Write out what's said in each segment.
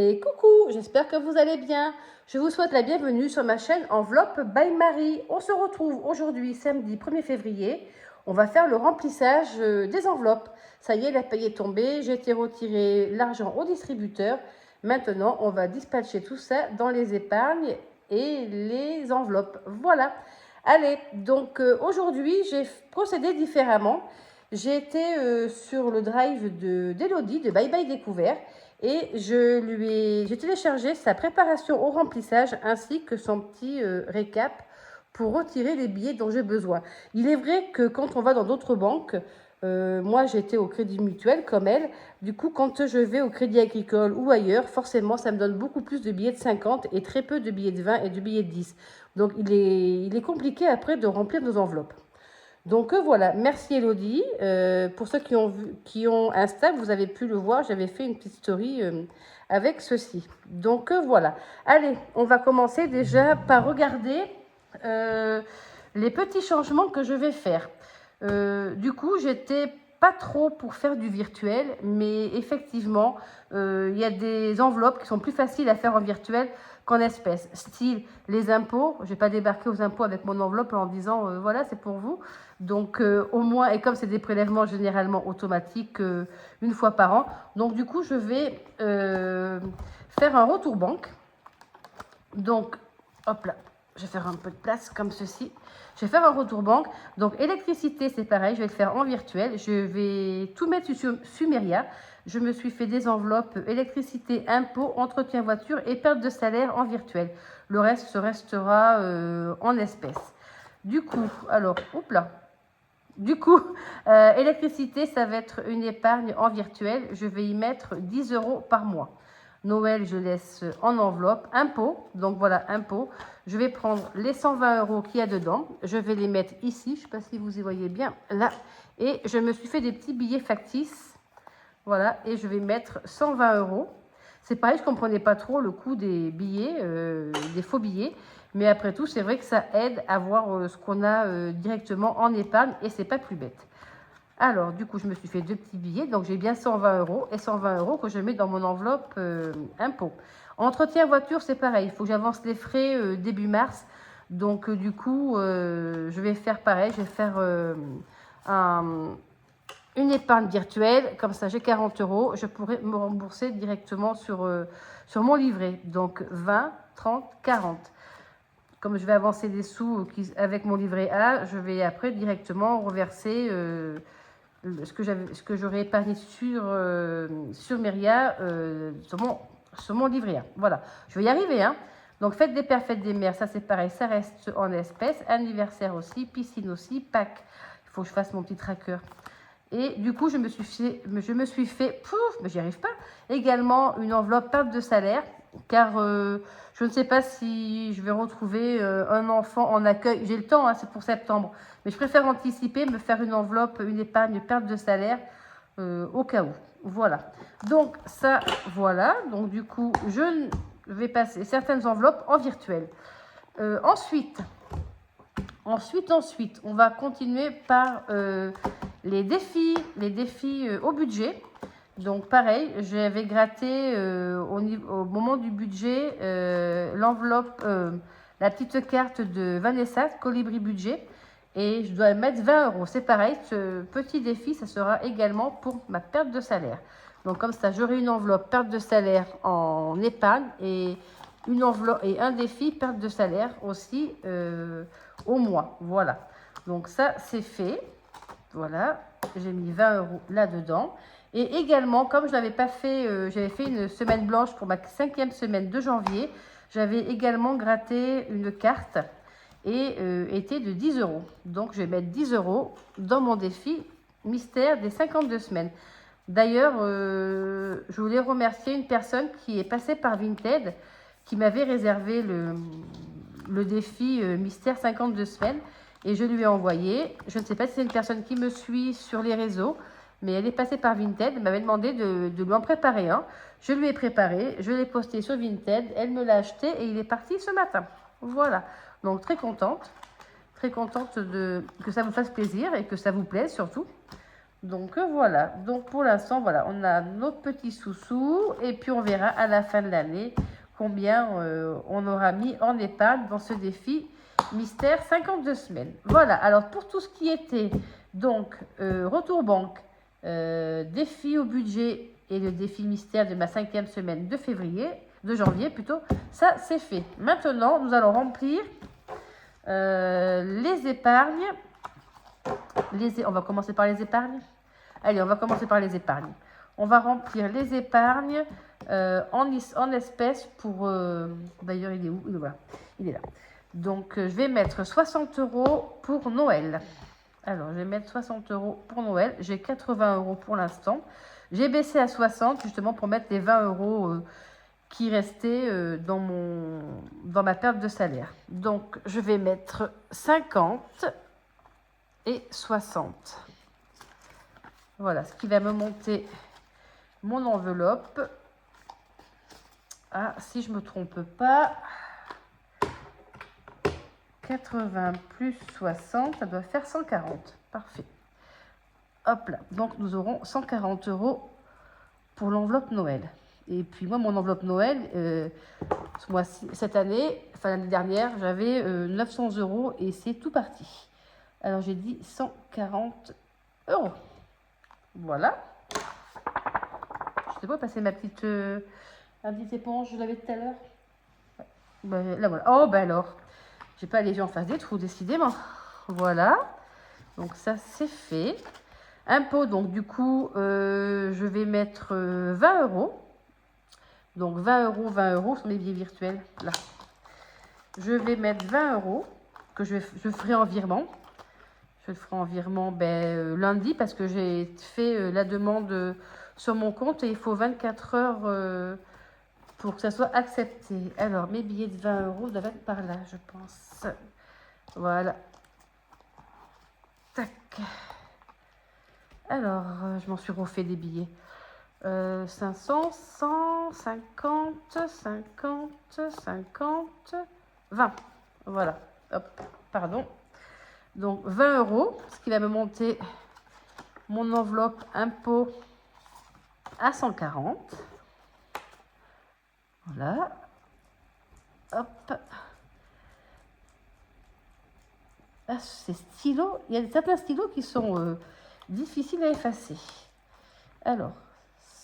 Et coucou, j'espère que vous allez bien. Je vous souhaite la bienvenue sur ma chaîne Enveloppe by Marie. On se retrouve aujourd'hui, samedi 1er février. On va faire le remplissage des enveloppes. Ça y est, la paye est tombée. J'ai été retirer l'argent au distributeur. Maintenant, on va dispatcher tout ça dans les épargnes et les enveloppes. Voilà. Allez, donc aujourd'hui, j'ai procédé différemment. J'ai été sur le drive d'Elodie de Bye Bye Découvert et j'ai téléchargé sa préparation au remplissage ainsi que son petit récap pour retirer les billets dont j'ai besoin. Il est vrai que quand on va dans d'autres banques, moi j'étais au Crédit Mutuel comme elle, du coup quand je vais au Crédit Agricole ou ailleurs, forcément ça me donne beaucoup plus de billets de 50 et très peu de billets de 20 et de billets de 10. Donc il est compliqué après de remplir nos enveloppes. Donc voilà, merci Elodie. Pour ceux qui ont Insta, vous avez pu le voir, j'avais fait une petite story avec ceci. Donc voilà. Allez, on va commencer déjà par regarder les petits changements que je vais faire. Du coup, j'étais pas trop pour faire du virtuel, mais effectivement, il y a des enveloppes qui sont plus faciles à faire en virtuel qu'en espèces. Style les impôts, je vais pas débarquer aux impôts avec mon enveloppe en disant voilà, c'est pour vous. Donc au moins, et comme c'est des prélèvements généralement automatiques une fois par an, donc du coup, je vais faire un retour banque. Donc, hop là, je vais faire un peu de place comme ceci. Je vais faire un retour banque. Donc, électricité, c'est pareil, je vais le faire en virtuel. Je vais tout mettre sur Sumeria. Je me suis fait des enveloppes électricité, impôts, entretien voiture et perte de salaire en virtuel. Le reste restera en espèces. Du coup, alors, hop là. Du coup, électricité, ça va être une épargne en virtuel. Je vais y mettre 10 € par mois. Noël, je laisse en enveloppe. Impôts, donc voilà, impôts. Je vais prendre les 120 € qu'il y a dedans. Je vais les mettre ici. Je ne sais pas si vous y voyez bien, là. Et je me suis fait des petits billets factices. Voilà, et je vais mettre 120 €. C'est pareil, je ne comprenais pas trop le coût des billets, des faux billets. Mais après tout, c'est vrai que ça aide à voir ce qu'on a directement en épargne et c'est pas plus bête. Alors, du coup, je me suis fait deux petits billets. Donc, j'ai bien 120 € et 120 € que je mets dans mon enveloppe impôt. Entretien voiture, c'est pareil. Il faut que j'avance les frais début mars. Donc, du coup, je vais faire pareil. Je vais faire une épargne virtuelle. Comme ça, j'ai 40 €. Je pourrais me rembourser directement sur mon livret. Donc, 20, 30, 40. Comme je vais avancer des sous avec mon livret A, je vais après directement reverser ce que j'aurais épargné sur Meria, sur mon livret A. Voilà, je vais y arriver. Hein. Donc, fête des pères, fête des mères, ça c'est pareil, ça reste en espèces. Anniversaire aussi, piscine aussi, Pâques. Il faut que je fasse mon petit tracker. Et du coup, je me suis fait pouf, mais j'y arrive pas, également une enveloppe perte de salaire, car je ne sais pas si je vais retrouver un enfant en accueil. J'ai le temps, hein, c'est pour septembre, mais je préfère anticiper, me faire une enveloppe, une épargne perte de salaire au cas où. Voilà. Donc ça, voilà. Donc du coup, je vais passer certaines enveloppes en virtuel. Ensuite, on va continuer par les défis au budget. Donc pareil, j'avais gratté au moment du budget l'enveloppe, la petite carte de Vanessa, Colibri Budget, et je dois mettre 20 €. C'est pareil, ce petit défi, ça sera également pour ma perte de salaire. Donc comme ça, j'aurai une enveloppe perte de salaire en épargne et une enveloppe et un défi perte de salaire aussi au mois. Voilà. Donc ça, c'est fait. Voilà. J'ai mis 20 € là-dedans. Et également, comme je n'avais pas fait, j'avais fait une semaine blanche pour ma 5e semaine de janvier, j'avais également gratté une carte et était de 10 €. Donc, je vais mettre 10 € dans mon défi mystère des 52 semaines. D'ailleurs, je voulais remercier une personne qui est passée par Vinted, qui m'avait réservé le défi mystère 52 semaines et je lui ai envoyé. Je ne sais pas si c'est une personne qui me suit sur les réseaux, mais elle est passée par Vinted, elle m'avait demandé de lui en préparer un. Je lui ai préparé, je l'ai posté sur Vinted, elle me l'a acheté et il est parti ce matin. Voilà, donc très contente que ça vous fasse plaisir et que ça vous plaise surtout. Donc voilà, donc pour l'instant, voilà, on a nos petits sous-sous et puis on verra à la fin de l'année combien on aura mis en épargne dans ce défi mystère 52 semaines. Voilà, alors pour tout ce qui était donc retour banque, défi au budget et le défi mystère de ma 5e semaine de janvier plutôt, ça c'est fait. Maintenant, nous allons remplir les épargnes. On va commencer par les épargnes. Allez, on va commencer par les épargnes. On va remplir les épargnes en espèces pour... D'ailleurs, il est où? Voilà, il est là. Donc, je vais mettre 60 € pour Noël. Alors, je vais mettre 60 € pour Noël. J'ai 80 € pour l'instant. J'ai baissé à 60 justement pour mettre les 20 € qui restaient dans ma perte de salaire. Donc, je vais mettre 50 et 60. Voilà, ce qui va me monter mon enveloppe. Ah, si je ne me trompe pas, 80 plus 60, ça doit faire 140. Parfait. Hop là, donc nous aurons 140 € pour l'enveloppe Noël. Et puis moi, mon enveloppe Noël, cette année, enfin l'année dernière, j'avais 900 € et c'est tout parti. Alors j'ai dit 140 €. Voilà. Je sais pas passer ma petite éponge, je l'avais tout à l'heure. Ouais. Ben, là voilà. Oh ben alors, j'ai pas les yeux en face des trous décidément. Voilà. Donc ça c'est fait. Impôt, donc du coup, je vais mettre 20 €. Donc 20 €, 20 € sur mes billets virtuels. Là. Je vais mettre 20 € que je ferai en virement. Je le ferai en virement lundi parce que j'ai fait la demande sur mon compte et il faut 24 heures pour que ça soit accepté. Alors, mes billets de 20 € doivent être par là, je pense. Voilà. Tac. Alors, je m'en suis refait des billets. 500, 100, 50, 50, 50, 20. Voilà. Hop, pardon. Donc 20 €, ce qui va me monter mon enveloppe impôt à 140. Voilà. Hop. Ah, ces stylos, il y a certains stylos qui sont difficiles à effacer. Alors,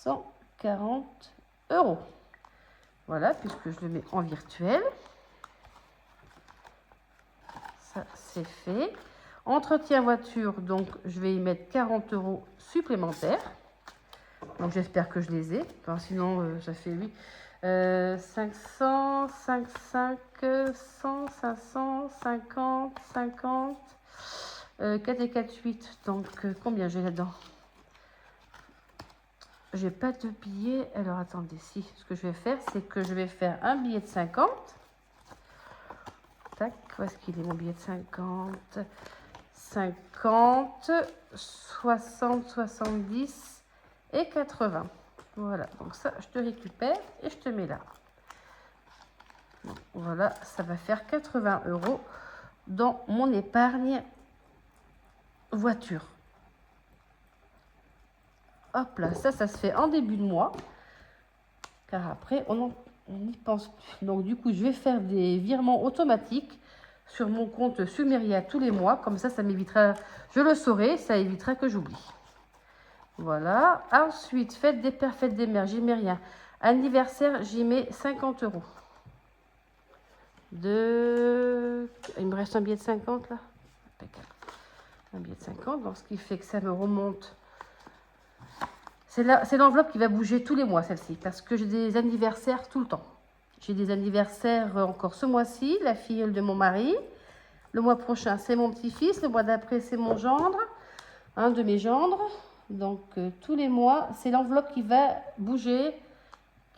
140 €. Voilà, puisque je le mets en virtuel. Ça, c'est fait. Entretien voiture, donc je vais y mettre 40 € supplémentaires. Donc j'espère que je les ai. Enfin, sinon, ça fait 8. 500, 5, 5, 100, 500, 50, 50, 4 et 4, 8. Donc combien j'ai là-dedans? J'ai pas de billets. Alors attendez, si. Ce que je vais faire, c'est que je vais faire un billet de 50. Tac, où est-ce qu'il est mon billet de 50? 50, 60, 70 et 80. Voilà, donc ça, je te récupère et je te mets là. Donc, voilà, ça va faire 80 € dans mon épargne voiture. Hop là, ça se fait en début de mois. Car après, on n'y pense plus. Donc du coup, je vais faire des virements automatiques sur mon compte Sumeria tous les mois. Comme ça m'évitera, je le saurai, ça évitera que j'oublie. Voilà. Ensuite, fête des pères, fête des mères, j'y mets rien. Anniversaire, j'y mets 50 €. Il me reste un billet de 50 là. Un billet de 50, donc ce qui fait que ça me remonte. C'est l'enveloppe qui va bouger tous les mois, celle-ci, parce que j'ai des anniversaires tout le temps. J'ai des anniversaires encore ce mois-ci, la filleule de mon mari. Le mois prochain, c'est mon petit-fils. Le mois d'après, c'est mon gendre, un de mes gendres. Donc, tous les mois, c'est l'enveloppe qui va bouger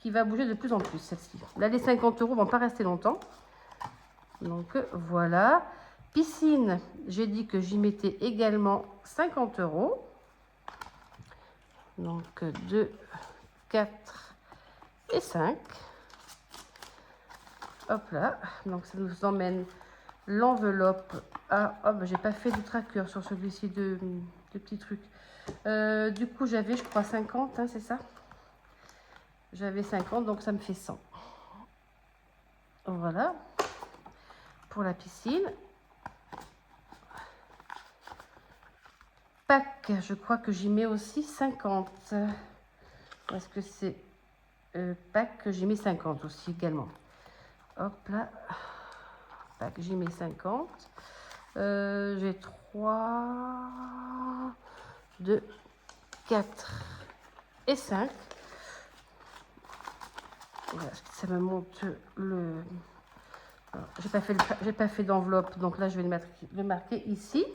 de plus en plus, celle-ci. Là, les 50 € ne vont pas rester longtemps. Donc, voilà. Piscine, j'ai dit que j'y mettais également 50 €. Donc 2, 4 et 5. Hop là. Donc ça nous emmène l'enveloppe à... Oh, ben, j'ai pas fait du tracker sur celui-ci de des petits trucs. Du coup, j'avais, je crois, 50, hein, c'est ça? J'avais 50, donc ça me fait 100. Voilà. Pour la piscine. Pâques, je crois que j'y mets aussi 50. Parce que c'est Pâques que j'y mets 50 aussi également. Hop là. Pâques, j'y mets 50. J'ai 3, 2, 4 et 5. Voilà, ça me monte le... J'ai pas fait d'enveloppe, donc là je vais le marquer ici.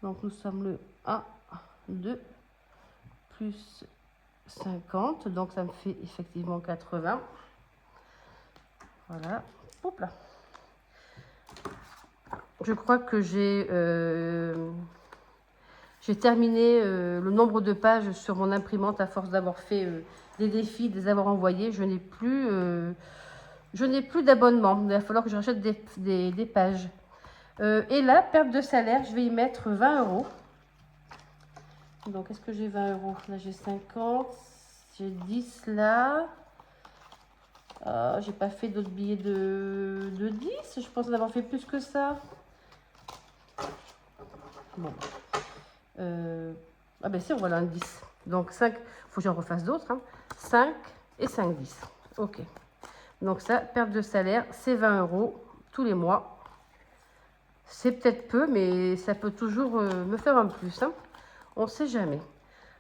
Donc nous sommes le 1, 2, plus 50, donc ça me fait effectivement 80. Voilà, hop là. Je crois que j'ai terminé le nombre de pages sur mon imprimante à force d'avoir fait des défis, de les avoir envoyés. Je n'ai plus d'abonnement. Il va falloir que je rachète des pages. Et là, perte de salaire, je vais y mettre 20 euros. Donc, est-ce que j'ai 20 euros? Là, j'ai 50. J'ai 10 là. J'ai pas fait d'autres billets de 10. Je pense en avoir fait plus que ça. Bon. Ah ben si, voilà un 10. Donc 5, il faut que j'en refasse d'autres. Hein. 5 et 5, 10. Ok. Donc ça, perte de salaire, c'est 20 euros tous les mois. C'est peut-être peu, mais ça peut toujours me faire un plus. Hein. On ne sait jamais.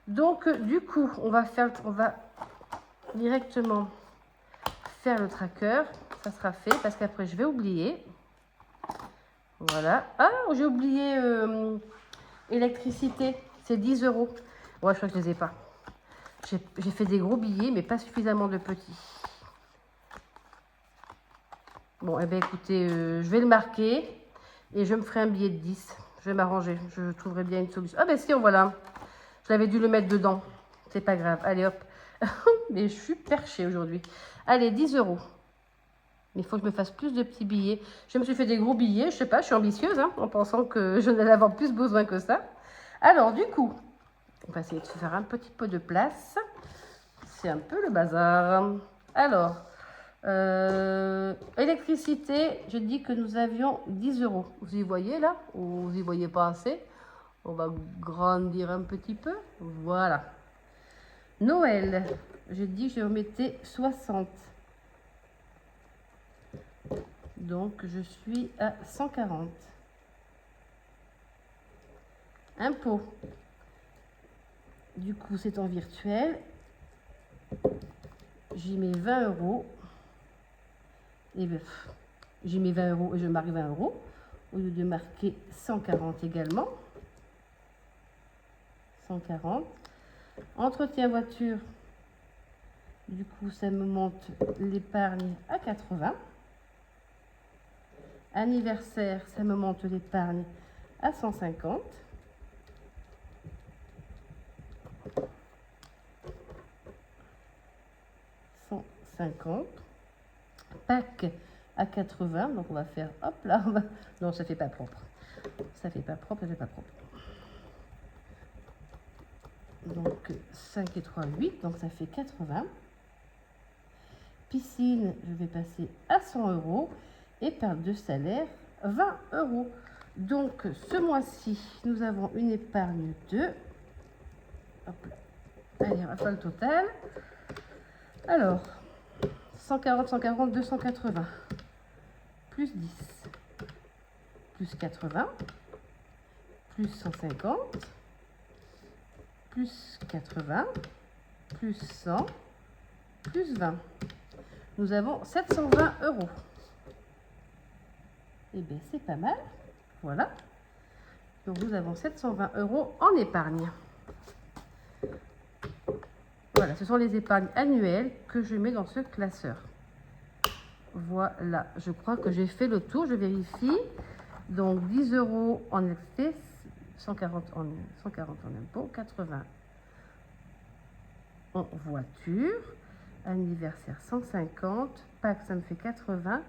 Donc du coup, on va directement faire le tracker. Ça sera fait parce qu'après, je vais oublier. Voilà. Ah, j'ai oublié électricité. C'est 10 euros. Ouais, je crois que je ne les ai pas. J'ai fait des gros billets, mais pas suffisamment de petits. Bon, eh bien, écoutez, je vais le marquer et je me ferai un billet de 10. Je vais m'arranger. Je trouverai bien une solution. Ah, ben si, voilà. Je l'avais dû le mettre dedans. C'est pas grave. Allez, hop. Mais je suis perchée aujourd'hui. Allez, 10 euros. Mais il faut que je me fasse plus de petits billets. Je me suis fait des gros billets. Je sais pas, je suis ambitieuse, hein, en pensant que je n'allais avoir plus besoin que ça. Alors, du coup, on va essayer de se faire un petit peu de place. C'est un peu le bazar. Alors, électricité, je dis que nous avions 10 euros. Vous y voyez là? Ou vous y voyez pas assez? On va grandir un petit peu. Voilà. Noël, j'ai dit que je remettais 60. Donc, je suis à 140. Impôt. Du coup, c'est en virtuel. J'y mets 20 euros. Et bien, j'y mets 20 euros et je marque 20 euros. Au lieu de marquer 140 également. 140. Entretien voiture. Du coup, ça me monte l'épargne à 80. Anniversaire, ça me monte l'épargne à 150. Pâques à 80, donc on va faire, hop là, non, ça fait pas propre. Ça fait pas propre, ça fait pas propre. Donc 5 et 3, 8, donc ça fait 80. Piscine, je vais passer à 100 euros. Et perte de salaire, 20 euros. Donc ce mois-ci, nous avons une épargne de... Hop là. Allez, on va faire le total. Alors, 140, 140, 280. Plus 10. Plus 80. Plus 150. Plus 80. Plus 100. Plus 20. Nous avons 720 euros. Eh bien, c'est pas mal. Voilà. Donc, nous avons 720 euros en épargne. Voilà, ce sont les épargnes annuelles que je mets dans ce classeur. Voilà, je crois que j'ai fait le tour, je vérifie. Donc 10 euros en électricité, 140 en impôt, 80 en voiture, anniversaire 150, Pâques ça me fait 80,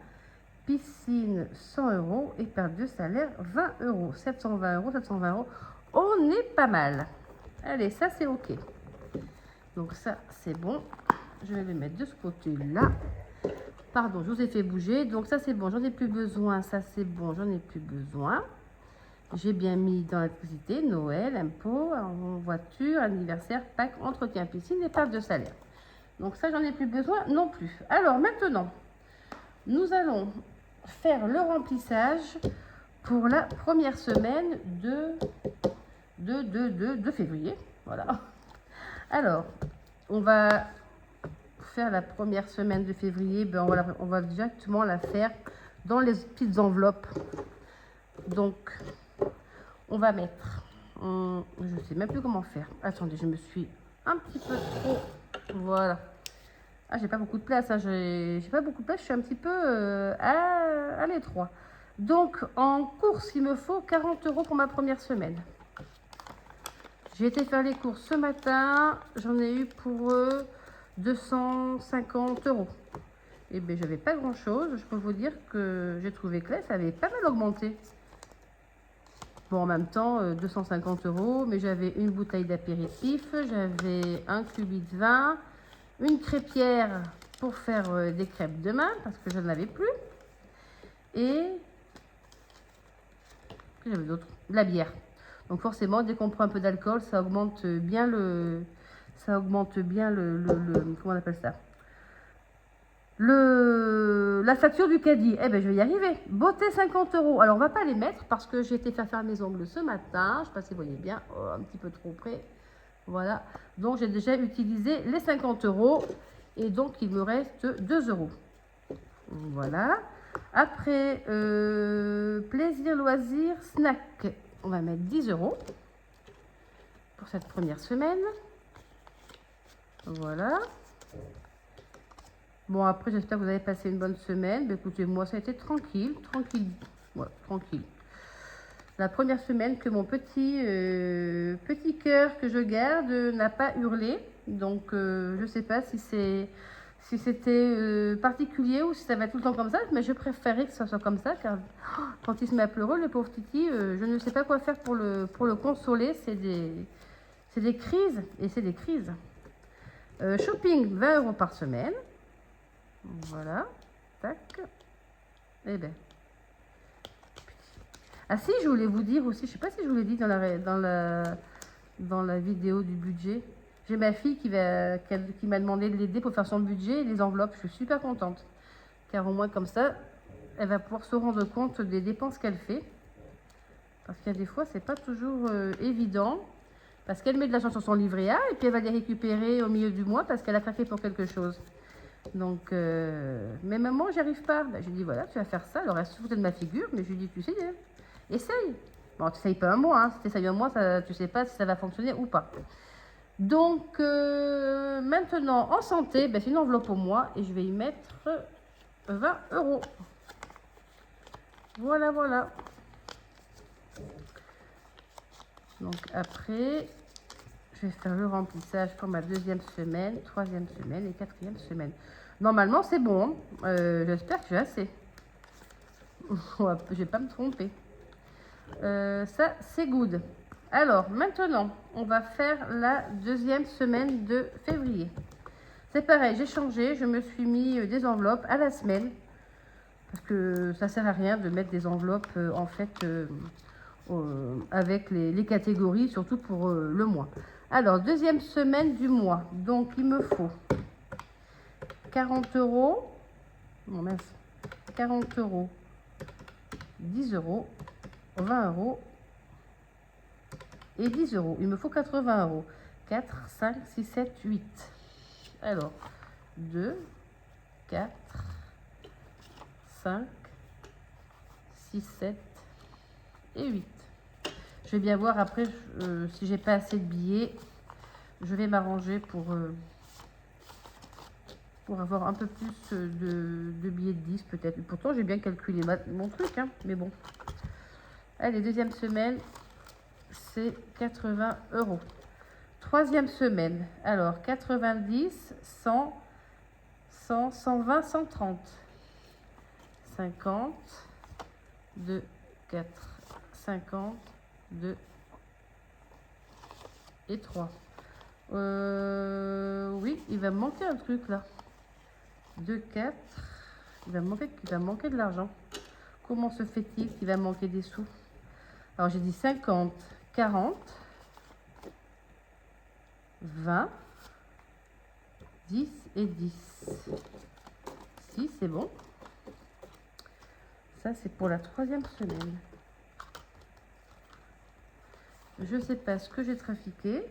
piscine 100 euros et perte de salaire 20 euros, 720 euros, 720 euros. On est pas mal. Allez, ça c'est ok. Donc ça c'est bon. Je vais le mettre de ce côté-là. Pardon, je vous ai fait bouger. Donc ça c'est bon, j'en ai plus besoin. Ça c'est bon, j'en ai plus besoin. J'ai bien mis dans l'électricité, Noël, impôts, voiture, anniversaire, Pâques, entretien, piscine et part de salaire. Donc ça, j'en ai plus besoin non plus. Alors maintenant, nous allons faire le remplissage pour la première semaine de février. Voilà. Alors, on va faire la première semaine de février. Ben on va directement la faire dans les petites enveloppes. Donc, on va mettre, je sais même plus comment faire. Attendez, je me suis un petit peu trop, voilà. Ah, j'ai pas beaucoup de place, hein. J'ai pas beaucoup de place, je suis un petit peu à l'étroit. Donc, en course, il me faut 40 € pour ma première semaine. J'ai été faire les courses ce matin, j'en ai eu pour 250 €. Et bien, j'avais pas grand chose. Je peux vous dire que j'ai trouvé que là, ça avait pas mal augmenté. Bon, en même temps, 250 €, mais j'avais une bouteille d'apéritif, j'avais un cubi de vin, une crêpière pour faire des crêpes demain, parce que je n'en avais plus. Et que j'avais d'autre, de la bière. Donc forcément, dès qu'on prend un peu d'alcool, ça augmente bien comment on appelle ça, la facture du caddie. Eh ben, je vais y arriver. Beauté 50 €. Alors, on va pas les mettre parce que j'ai été faire mes ongles ce matin. Je sais pas si vous voyez bien, un petit peu trop près. Voilà. Donc, j'ai déjà utilisé les 50 € et donc il me reste 2 €. Voilà. Après, plaisir, loisir, snack. On va mettre 10 € pour cette première semaine. Voilà. Bon, après, j'espère que vous avez passé une bonne semaine. Ben, écoutez, moi, ça a été tranquille. Ouais, tranquille. La première semaine que mon petit cœur que je garde n'a pas hurlé. Donc, je ne sais pas si c'était particulier ou si ça va être tout le temps comme ça. Mais je préférais que ça soit comme ça. Car quand il se met à pleurer, le pauvre Titi, je ne sais pas quoi faire pour le consoler. C'est des crises. Et c'est des crises. Shopping, 20 € par semaine. Voilà, tac. Eh ben. Ah si, je voulais vous dire aussi, je sais pas si je vous l'ai dit dans la vidéo du budget. J'ai ma fille qui m'a demandé de l'aider pour faire son budget et les enveloppes. Je suis super contente. Car au moins comme ça, elle va pouvoir se rendre compte des dépenses qu'elle fait. Parce qu'il y a des fois, c'est pas toujours évident. Parce qu'elle met de l'argent sur son livret A et puis elle va les récupérer au milieu du mois parce qu'elle a craqué pour quelque chose. Donc, mais maman, j'y arrive pas. Ben, je lui dis, voilà, tu vas faire ça. Alors, elle se foutait de ma figure, mais je lui dis, tu sais, essaye. Bon, tu n'essayes pas un mois. Hein. Si tu essayes un mois, tu ne sais pas si ça va fonctionner ou pas. Donc, maintenant, en santé, ben, c'est une enveloppe pour moi et je vais y mettre 20 €. Voilà, voilà. Donc, après, je vais faire le remplissage pour ma deuxième semaine, troisième semaine et quatrième semaine. Normalement, c'est bon. J'espère que j'ai assez. Je ne vais pas me tromper. Ça, c'est good. Alors, maintenant, on va faire la deuxième semaine de février. C'est pareil, j'ai changé. Je me suis mis des enveloppes à la semaine. Parce que ça ne sert à rien de mettre des enveloppes, en fait, avec les catégories, surtout pour le mois. Alors, deuxième semaine du mois. Donc, il me faut 40 €. Bon, mince. 40 €. 10 €. 20 € et 10 €. Il me faut 80 €. 4, 5, 6, 7, 8. Alors, 2, 4, 5, 6, 7 et 8. Je vais bien voir après si j'ai pas assez de billets. Je vais m'arranger pour avoir un peu plus de billets de 10 peut-être. Pourtant, j'ai bien calculé mon truc, hein, mais bon. Allez, deuxième semaine, c'est 80 €. Troisième semaine, alors 90, 100, 100, 120, 130. 50, 2, 4, 50, 2, et 3. Oui, il va me manquer un truc là. 2, 4. Il va me manquer de l'argent. Comment se fait-il qu'il va me manquer des sous? Alors j'ai dit 50, 40, 20, 10 et 10. Si, c'est bon. Ça, c'est pour la 3e semaine. Je ne sais pas ce que j'ai trafiqué.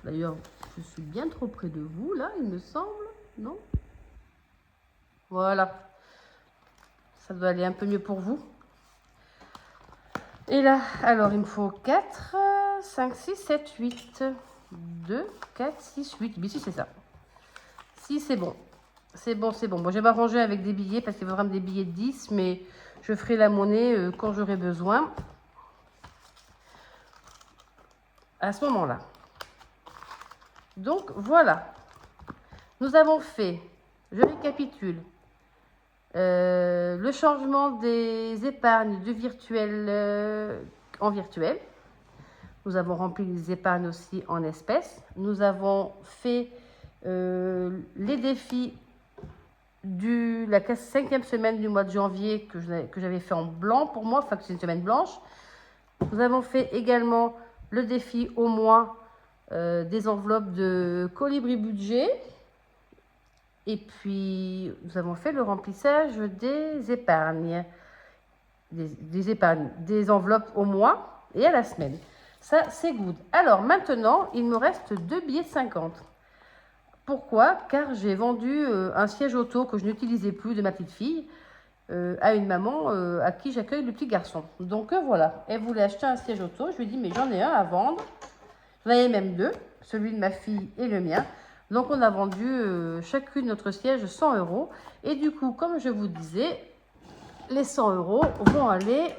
D'ailleurs, je suis bien trop près de vous, là, il me semble. Non? Voilà. Ça doit aller un peu mieux pour vous. Et là, alors, il me faut 4, 5, 6, 7, 8. 2, 4, 6, 8. Mais si, c'est ça. Si, c'est bon. C'est bon, c'est bon. Bon, je vais m'arranger avec des billets parce qu'il faudra me des billets de 10, mais je ferai la monnaie quand j'aurai besoin. À ce moment-là. Donc, voilà. Nous avons fait, je récapitule, le changement des épargnes de virtuel en virtuel. Nous avons rempli les épargnes aussi en espèces. Nous avons fait les défis de la 5e semaine du mois de janvier que j'avais fait en blanc pour moi, enfin que c'est une semaine blanche. Nous avons fait également le défi au mois des enveloppes de Colibri Budget. Et puis, nous avons fait le remplissage des épargnes. Des épargnes, des enveloppes au mois et à la semaine. Ça, c'est good. Alors, maintenant, il me reste 2 billets de 50. Pourquoi? Car j'ai vendu un siège auto que je n'utilisais plus de ma petite fille à une maman à qui j'accueille le petit garçon. Donc, voilà. Elle voulait acheter un siège auto. Je lui ai dit, mais j'en ai un à vendre. J'en avais même 2, celui de ma fille et le mien. Donc, on a vendu chacune notre siège 100 €. Et du coup, comme je vous disais, les 100 € vont aller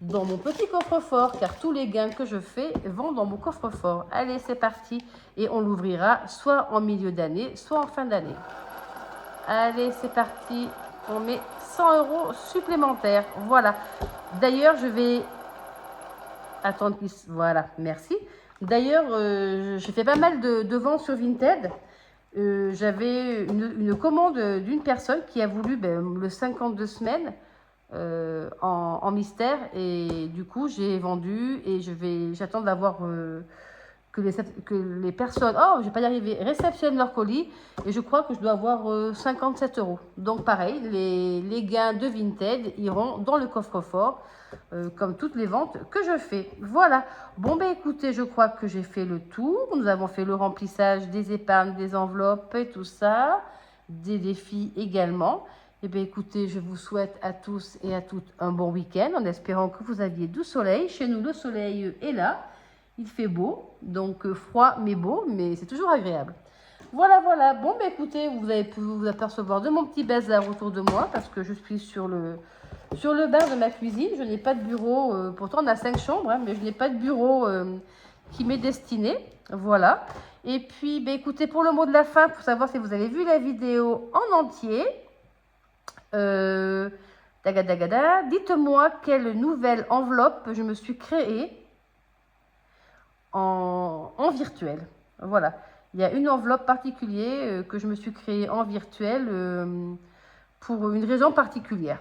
dans mon petit coffre-fort, car tous les gains que je fais vont dans mon coffre-fort. Allez, c'est parti. Et on l'ouvrira soit en milieu d'année, soit en fin d'année. Allez, c'est parti. On met 100 € supplémentaires. Voilà. D'ailleurs, je vais attendre qu'il... Voilà, merci. D'ailleurs, j'ai fait pas mal de ventes sur Vinted. J'avais une commande d'une personne qui a voulu le 52 semaines en mystère. Et du coup, j'ai vendu et j'attends d'avoir... que les personnes, oh, je vais pas y arriver, réceptionnent leur colis et je crois que je dois avoir 57 €. Donc pareil, les gains de Vinted iront dans le coffre-fort comme toutes les ventes que je fais. Voilà. Bon, ben écoutez, je crois que j'ai fait le tour. Nous avons fait le remplissage des épargnes, des enveloppes et tout ça, des défis également. Et bien écoutez, je vous souhaite à tous et à toutes un bon week-end en espérant que vous aviez du soleil. Chez nous, le soleil est là. Il fait beau, donc froid mais beau, mais c'est toujours agréable. Voilà, voilà. Bon, ben écoutez, vous avez pu vous apercevoir de mon petit bazar autour de moi parce que je suis sur le bar de ma cuisine. Je n'ai pas de bureau, pourtant on a 5 chambres, hein, mais je n'ai pas de bureau qui m'est destiné. Voilà. Et puis, ben écoutez, pour le mot de la fin, pour savoir si vous avez vu la vidéo en entier, dites-moi quelle nouvelle enveloppe je me suis créée en virtuel. Voilà. Il y a une enveloppe particulière que je me suis créée en virtuel pour une raison particulière.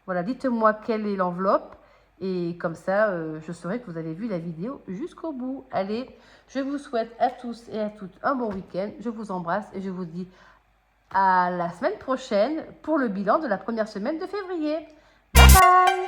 Voilà, dites-moi quelle est l'enveloppe et comme ça, je saurai que vous avez vu la vidéo jusqu'au bout. Allez, je vous souhaite à tous et à toutes un bon week-end. Je vous embrasse et je vous dis à la semaine prochaine pour le bilan de la première semaine de février. Bye bye!